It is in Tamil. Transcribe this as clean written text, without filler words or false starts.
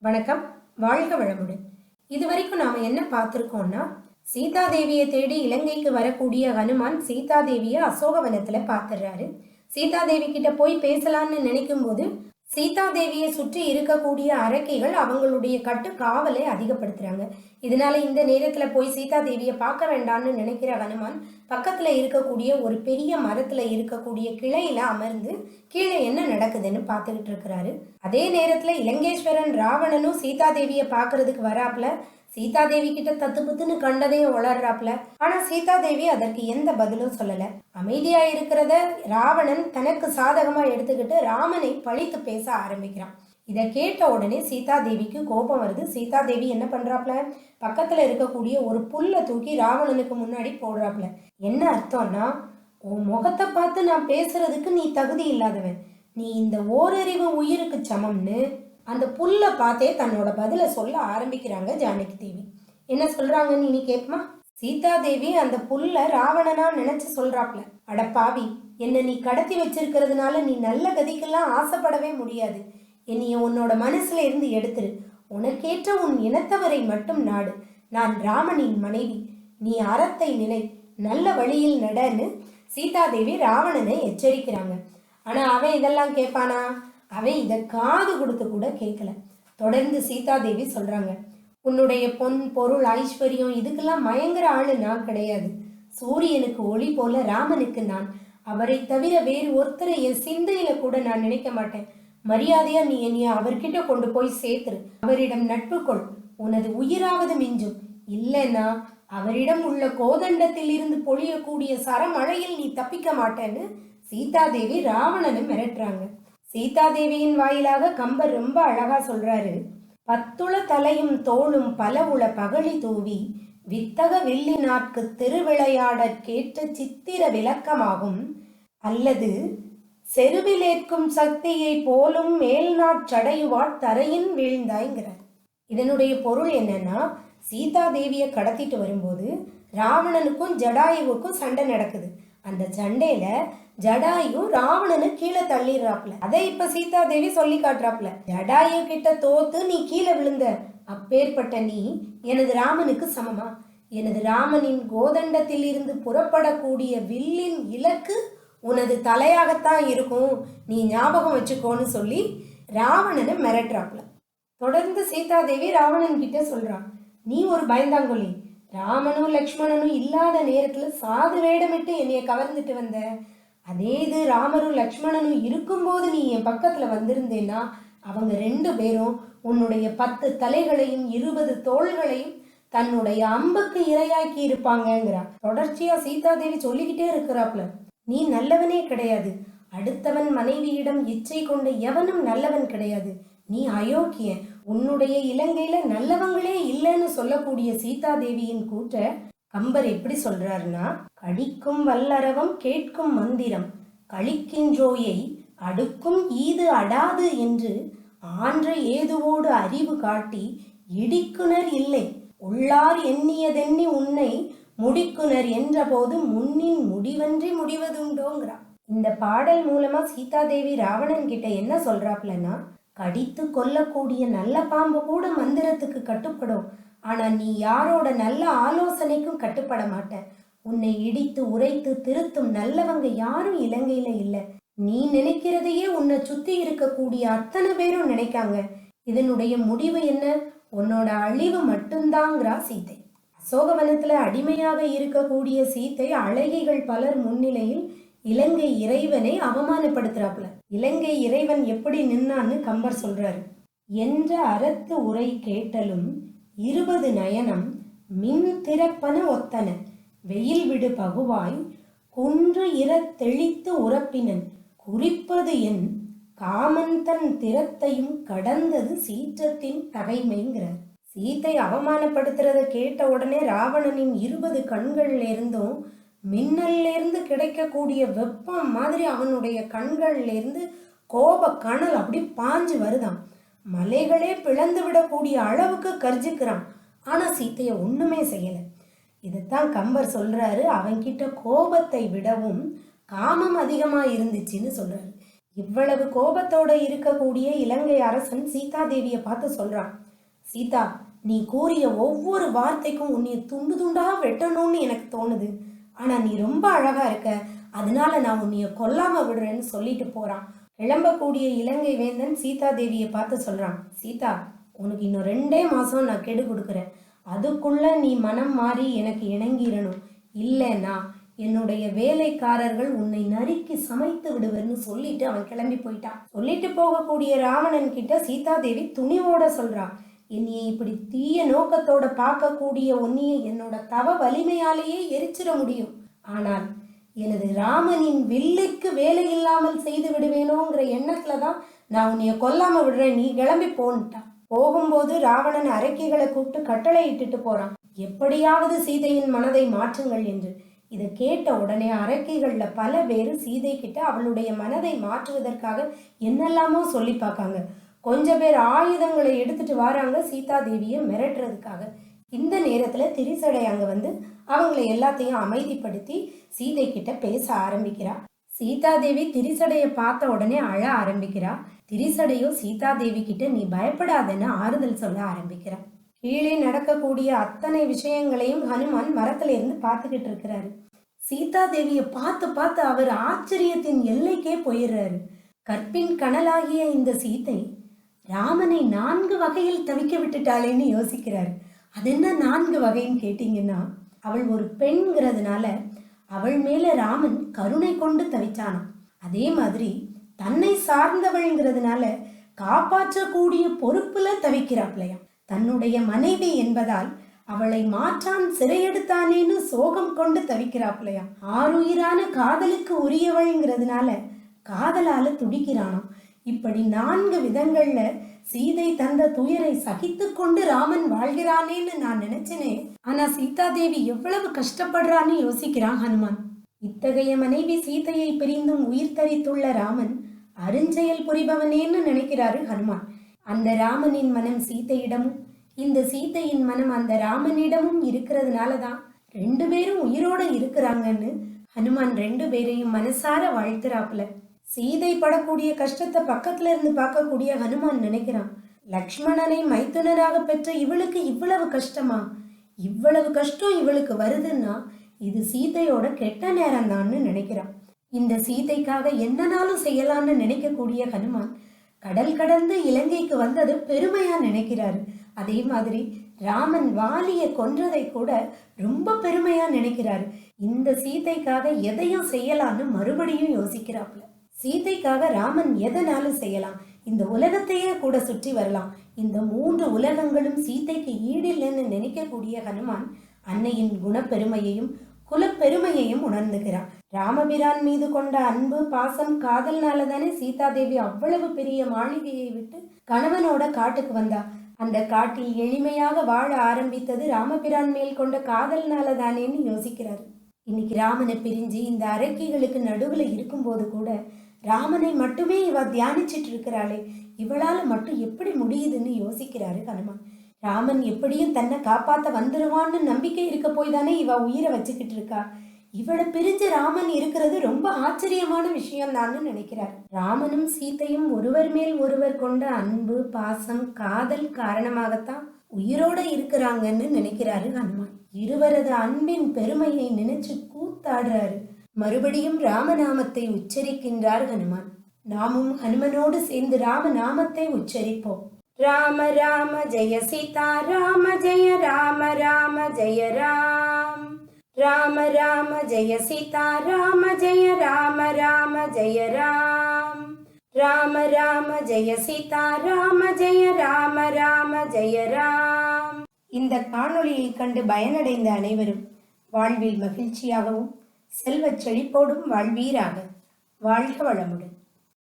வணக்கம். வாழ்க வளமுடன். இதுவரைக்கும் நாம என்ன பார்த்துருக்கோம்னா, சீதாதேவியை தேடி இலங்கைக்கு வரக்கூடிய ஹனுமான் சீதாதேவியை அசோகவனத்துல பார்த்துடுறாரு. சீதாதேவி கிட்ட போய் பேசலான்னு நினைக்கும் போது சீதாதேவியை சுற்றி இருக்கக்கூடிய அரக்கிகள் அவங்களுடைய காவலை அதிகப்படுத்துறாங்க. இதனால இந்த நேரத்துல போய் சீதாதேவியை பார்க்க வேண்டாம்னு நினைக்கிற ஹனுமான் பக்கத்துல இருக்கக்கூடிய ஒரு பெரிய மரத்துல இருக்கக்கூடிய கிளையில அமர்ந்து கீழே என்ன நடக்குதுன்னு பார்த்துக்கிட்டு இருக்கிறாரு. அதே நேரத்துல இலங்கேஸ்வரன் ராவணனும் சீதாதேவியை பார்க்கறதுக்கு வராப்ல. சீதாதேவி கிட்ட தத்து புத்துன்னு கண்டதையும் வளர்றாப்ல. ஆனா சீதாதேவி அதற்கு எந்த பதிலும் சொல்லல. அமைதியா இருக்கிறத ராவணன் தனக்கு சாதகமா எடுத்துக்கிட்டு ராமனை பழித்து பேச ஆரம்பிக்கிறான். இதை கேட்ட உடனே சீதாதேவிக்கு கோபம் வருது. சீதாதேவி என்ன பண்றாப்ல, பக்கத்துல இருக்கக்கூடிய ஒரு புல்லை தூக்கி ராவணனுக்கு முன்னாடி போடுறாப்ல. என்ன அர்த்தம்னா, உன் முகத்தை பார்த்து நான் பேசுறதுக்கு நீ தகுதி இல்லாதவன், நீ இந்த ஓரறிவு உயிருக்கு சமம்னு அந்த புல்லை பார்த்தே தன்னோட பதில சொல்ல ஆரம்பிக்கிறாங்க ஜானகி தேவி. என்ன சொல்றாங்கன்னு நீ கேட்பமா? சீதாதேவி அந்த புல்ல ராவணனா நினைச்சு சொல்றாப்ல, அடப்பாவி, என்ன நீ கடத்தி வச்சிருக்கிறதுனால நீ நல்ல கதிக்கெல்லாம் ஆசைப்படவே முடியாது. என்னைய உன்னோட மனசுல இருந்து எடுத்துரு. உனக்கேற்ற உன் இனத்தவரை மட்டும் நாடு. நான் ராமனின் மனைவி. நீ அறத்தை நினை, நல்ல வழியில் நடன்னு சீதாதேவி ராவணனை எச்சரிக்கிறாங்க. ஆனா அவன் இதெல்லாம் கேட்பானா? அவன் இதை காது கொடுத்து கூட கேட்கல. தொடர்ந்து சீதாதேவி சொல்றாங்க, உன்னுடைய பொன் பொருள் ஐஸ்வர்யம் இதுக்கெல்லாம் மயங்குற ஆளு நான் கிடையாது. சூரியனுக்கு ஒளி போல ராமனுக்கு நான். அவரை தவிர வேறு ஒருத்தரை என் சிந்தையில கூட நான் நினைக்க மாட்டேன். மரியாதையா நீ என்னைய அவர்கிட்ட கொண்டு போய் சேர்த்துரு. அவரிடம் நட்பு கொள், உனது உயிராவது மிஞ்சும். இல்லைன்னா அவரிடம் உள்ள கோதண்டத்தில் இருந்து பொழியக்கூடிய சரமழையில் நீ தப்பிக்க மாட்டேன்னு சீதாதேவி ராவணனை மிரட்டுறாங்க. சீதாதேவியின் வாயிலாக கம்பர் ரொம்ப அழகா சொல்றாரு, பத்துள தலையும் தோளும் பல உள பகழி தூவி வித்தக வில்லி நாட்கு திருவிளையாடற்கேற்ற சித்திர விளக்கமாகும் அல்லது செருவிலேற்கும் சக்தியை போலும் மேல்நாட்சடையுவாட் தரையின் வீழ்ந்தாய்ங்கிறார். இதனுடைய பொருள் என்னன்னா, சீதாதேவியை கடத்திட்டு வரும்போது ராவணனுக்கும் ஜடாயுவுக்கும் சண்டை நடக்குது. அந்த சண்டையில ஜடாயு ராவணனு கீழே தள்ளிடுறாப்ல. அதை இப்ப சீதாதேவி சொல்லி காட்டுறாப்ல. ஜடாயு கிட்ட தோத்து நீ கீழே விழுந்த, அப்பேற்பட்ட நீ எனது ராமனுக்கு சமமா? எனது ராமனின் கோதண்டத்தில் இருந்து புறப்படக்கூடிய வில்லின் இலக்கு உனது தலையாகத்தான் இருக்கும், நீ ஞாபகம் வச்சுக்கோன்னு சொல்லி ராவணனை மிரட்டுறாப்ல. தொடர்ந்து சீதாதேவி ராவணன் கிட்ட சொல்றான், நீ ஒரு பயந்தாங்கொல்லி. ராமனும் லக்ஷ்மணனும் இல்லாத நேரத்துல சாது வேடமிட்டு என்னைய கவர்ந்துட்டு வந்த. அதே இது ராமரும் லக்ஷ்மணனும் இருக்கும்போது நீ என் பக்கத்துல வந்திருந்தேன்னா அவங்க 2 பேரும் உன்னுடைய 10 தலைகளையும் 20 தோள்களையும் தன்னுடைய அம்புக்கு இரையாக்கி இருப்பாங்கிறா. தொடர்ச்சியா சீதாதேவி சொல்லிக்கிட்டே இருக்கிறாப்ல, நீ நல்லவனே கிடையாது. அடுத்தவன் மனைவியிடம் இச்சை கொண்ட எவனும் நல்லவன் கிடையாது. நீ அயோக்கியன். உன்னுடைய இலங்கையில நல்லவங்களே இல்லைன்னு சொல்லக்கூடிய சீதாதேவியின் கூற்ற கம்பர் எப்படி சொல்றாருன்னா, கடிக்கும் வல்லரவம் கேட்கும் மந்திரம் கழிக்கின்றோயை அடுக்கும் ஈது அடாது என்று ஆன்ற ஏதுவோடு அறிவு காட்டி இடிக்குனர் இல்லை உள்ளார் எண்ணியதெண்ணி உன்னை முடிக்குனர் என்ற போது முன்னின் முடிவன்றி முடிவதுண்டோங்கிறா. இந்த பாடல் மூலமா சீதாதேவி ராவணன் கிட்ட என்ன சொல்றாப்லன்னா, கடித்து கொல்லக்கூடிய நல்ல பாம்பு கூட மந்திரத்துக்கு கட்டுப்படும். ஆனா நீ யாரோட நல்ல ஆலோசனைக்கும் கட்டுப்பட மாட்ட. உன்னை இடித்து உரைத்து திருத்தும் நல்லவங்க யாரும் இலங்கையில இல்ல. நீ நினைக்கிறதையே உன்னை சுத்தி இருக்கக்கூடிய அத்தனை பேரும் நினைக்காங்க. இதனுடைய முடிவு என்ன? உன்னோட அழிவு மட்டும்தாங்கிறா சீதை. அசோகவனத்துல அடிமையாக இருக்கக்கூடிய சீதை அழகிகள் பலர் முன்னிலையில் இலங்கை இறைவனை அவமானப்படுத்துறாப்புல. இலங்கை இறைவன் எப்படி நின்னான்னு கம்பர் சொல்றாரு, என்ற அறத்து உரை கேட்டலும் 20 நயனம் மின் திறப்பன ஒத்தன வெயில் விடு பகுவாய் குன்று இர தெளித்து உறப்பினன் குறிப்பது என் காமன் தன் திறத்தையும் கடந்தது சீற்றத்தின் தகைமைங்கிறார். சீத்தை அவமானப்படுத்துறத கேட்ட உடனே ராவணனின் 20 கண்கள்ல இருந்தும் மின்னல்ல இருந்து கிடைக்கக்கூடிய வெப்பம் மாதிரி அவனுடைய கண்கள்ல இருந்து கோப கணல் அப்படி பாஞ்சு வருதான். மலைகளே பிளந்து விடக்கூடிய அளவுக்கு கர்ஜிக்கிறான். ஆனா சீத்தைய ஒண்ணுமே செய்யல. இதைத்தான் கம்பர் சொல்றாரு, அவன்கிட்ட கோபத்தை விடவும் காமம் அதிகமா இருந்துச்சுன்னு சொல்றாரு. இவ்வளவு கோபத்தோட இருக்கக்கூடிய இலங்கை அரசன் சீதா தேவியை பார்த்து சொல்றான், சீதா, நீ கூறிய ஒவ்வொரு வார்த்தைக்கும் உன்னைய துண்டு துண்டா வெட்டணும்னு எனக்கு தோணுது. ஆனா நீ ரொம்ப அழகா இருக்க, அதனால நான் உன்னைய கொல்லாம விடுறேன்னு சொல்லிட்டு போறான். கிளம்பக்கூடிய இலங்கை வேந்தன் சீதா தேவியை பார்த்து சொல்றான், சீதா, உனக்கு இன்னும் 2 மாசம் நான் கெடு கொடுக்குறேன். அதுக்குள்ள நீ மனம் மாறி எனக்கு இணங்கிடணும். இல்லைன்னா என்னுடைய வேலைக்காரர்கள் உன்னை நறுக்கி சமைத்து விடுவேன்னு சொல்லிட்டு அவன் கிளம்பி போயிட்டான். சொல்லிட்டு போகக்கூடிய ராவணன் கிட்ட சீதா தேவி துணிவோட சொல்றான், என்னைய இப்படி தீய நோக்கத்தோட பார்க்கக்கூடிய உன்னைய என்னோட தவ வலிமையாலேயே எரிச்சிட முடியும். ஆனால் எனது ராமனின் வில்லுக்கு வேலை இல்லாமல் செய்து விடுவேனோங்கிற எண்ணத்துல தான் நான் உன்னைய கொல்லாம விடுறேன், நீ கிளம்பி போன்ட்டான். போகும்போது ராவணன் அரக்கிகளை கூப்பிட்டு கட்டளை இட்டுட்டு போறான், எப்படியாவது சீதையின் மனதை மாற்றுங்கள் என்று. இதை கேட்ட உடனே அரக்கிகள்ல பல பேர் சீதை கிட்ட அவளுடைய மனதை மாற்றுவதற்காக என்னெல்லாமோ சொல்லி பார்க்காங்க. கொஞ்சம் பேர் ஆயுதங்களை எடுத்துட்டு வராங்க சீதா தேவியை மிரட்டுறதுக்காக. இந்த நேரத்துல திரிசடை அங்க வந்து அவங்களை எல்லாத்தையும் அமைதிப்படுத்தி சீதை கிட்ட பேச ஆரம்பிக்கிறா. சீதா தேவி திரிசடைய பார்த்த உடனே அழ ஆரம்பிக்கிறா. திரிசடையோ சீதா தேவி கிட்ட நீ பயப்படாதன்னு ஆறுதல் சொல்ல ஆரம்பிக்கிறா. கீழே நடக்கக்கூடிய அத்தனை விஷயங்களையும் ஹனுமான் மரத்துல இருந்து பார்த்துக்கிட்டு இருக்கிறாரு. சீதா தேவியை பார்த்து பார்த்து அவர் ஆச்சரியத்தின் எல்லைக்கே போயிடுறாரு. கற்பின் கனலாகிய இந்த சீதை ராமனை 4 வகையில் தவிக்க விட்டுட்டாளேன்னு யோசிக்கிறாரு. அது என்ன 4 வகைன்னு கேட்டீங்கன்னா, அவள் ஒரு பெண்கிறதுனால அவள் மேல ராமன் கருணை கொண்டு தவிச்சானாம். அதே மாதிரி தன்னை சார்ந்தவள்ங்கிறதுனால காப்பாற்றக்கூடிய பொறுப்புல தவிக்கிறாப்லையாம். தன்னுடைய மனைவி என்பதால் அவளை மாற்றான் சிறையெடுத்தானேன்னு சோகம் கொண்டு தவிக்கிறாப்லையாம். ஆறுயிரான காதலுக்கு உரியவள்ங்கிறதுனால காதலால துடிக்கிறானாம். இப்படி 4 விதங்கள்ல சீதை தந்த துயரை சகித்து கொண்டு ராமன் வாழ்கிறானேன்னு நான் நினைச்சனே. ஆனா சீதா தேவி எவ்வளவு கஷ்டப்படுறான்னு யோசிக்கிறான் ஹனுமான். இத்தகைய மனைவி சீதையை பிரிந்தும் உயிர் தரித்துள்ள ராமன் அருஞ்செயல் புரிபவனேன்னு நினைக்கிறாரு ஹனுமான். அந்த ராமனின் மனம் சீதையிடமும் இந்த சீதையின் மனம் அந்த ராமனிடமும் இருக்கிறதுனாலதான் 2 பேரும் உயிரோட இருக்கிறாங்கன்னு ஹனுமான் 2 பேரையும் மனசார வாழ்த்துறாப்புல. சீதை படக்கூடிய கஷ்டத்தை பக்கத்துல இருந்து பார்க்கக்கூடிய ஹனுமான் நினைக்கிறான், லக்ஷ்மணனை மைத்துனராக பெற்ற இவளுக்கு இவ்வளவு கஷ்டமா? இவ்வளவு கஷ்டம் இவளுக்கு வருதுன்னா இது சீதையோட கெட்ட நேரம் தான்னு நினைக்கிறான். இந்த சீதைக்காக என்னனாலும் செய்யலான்னு நினைக்கக்கூடிய ஹனுமான் கடல் கடந்து இலங்கைக்கு வந்தது பெருமையா நினைக்கிறாரு. அதே மாதிரி ராமன் வாலிய கொன்றதை கூட ரொம்ப பெருமையா நினைக்கிறாரு. இந்த சீதைக்காக எதையும் செய்யலான்னு மறுபடியும் யோசிக்கிறாப்புல. சீதைக்காக ராமன் எதனாலும் செய்யலாம், இந்த உலகத்தையே கூட சுற்றி வரலாம். இந்த 3 உலகங்களும் சீதைக்கு ஈடில்லைன்னு நினைக்கக்கூடிய ஹனுமான் அன்னையின் குணப்பெருமையையும் குலப்பெருமையையும் உணர்ந்துகிறான். ராமபிரான் மீது கொண்ட அன்பு பாசம் காதல்னால தானே சீதா தேவி அவ்வளவு பெரிய மாளிகையை விட்டு கணவனோட காட்டுக்கு வந்தா. அந்த காட்டில் எளிமையாக வாழ ஆரம்பித்தது ராமபிரான் மேல் கொண்ட காதல்னால தானேன்னு யோசிக்கிறாரு. இன்னைக்கு ராமனை பிரிஞ்சு இந்த அரக்கிகளுக்கு நடுவுல இருக்கும்போது கூட ராமனை மட்டுமே இவ தியானிச்சிட்டு இருக்கிறாளே, இவளால மட்டும் எப்படி முடியுதுன்னு யோசிக்கிறாரு ஹனுமான். ராமன் எப்படியும் தன்னை காப்பாத்த வந்துருவான்னு நம்பிக்கை இருக்க போய் தானே இவ உயிரை வச்சுக்கிட்டு இருக்கா. இவளை பிரிஞ்சு ராமன் இருக்கிறது ரொம்ப ஆச்சரியமான விஷயம் தான்னு நினைக்கிறார். ராமனும் சீதையும் ஒருவர் மேல் ஒருவர் கொண்ட அன்பு பாசம் காதல் காரணமாகத்தான் உயிரோட இருக்கிறாங்கன்னு நினைக்கிறாரு ஹனுமான். இருவரது அன்பின் பெருமையை நினைச்சு கூத்தாடுறாரு. மறுபடியும் ராமநாமத்தை உச்சரிக்கின்றார் ஹனுமான். நாமும் ஹனுமனோடு சேர்ந்து ராமநாமத்தை உச்சரிப்போம். ராம ராம ஜெய சீதா ராம ஜெய ராம ராம ஜெய ராம். ராம ராம ஜெய சீதா ராம ஜெய ராம ராம ஜெய ராம். ராம ராம ஜெய சீதா ராம ஜெய ராம ராம ஜெய ராம். இந்த காணொளியை கண்டு பயனடைந்த அனைவரும் வாழ்வில் மகிழ்ச்சியாகவும் செல்வச் செழிப்போடும் வாழ்வீராக. வாழ்க வளமுடன்.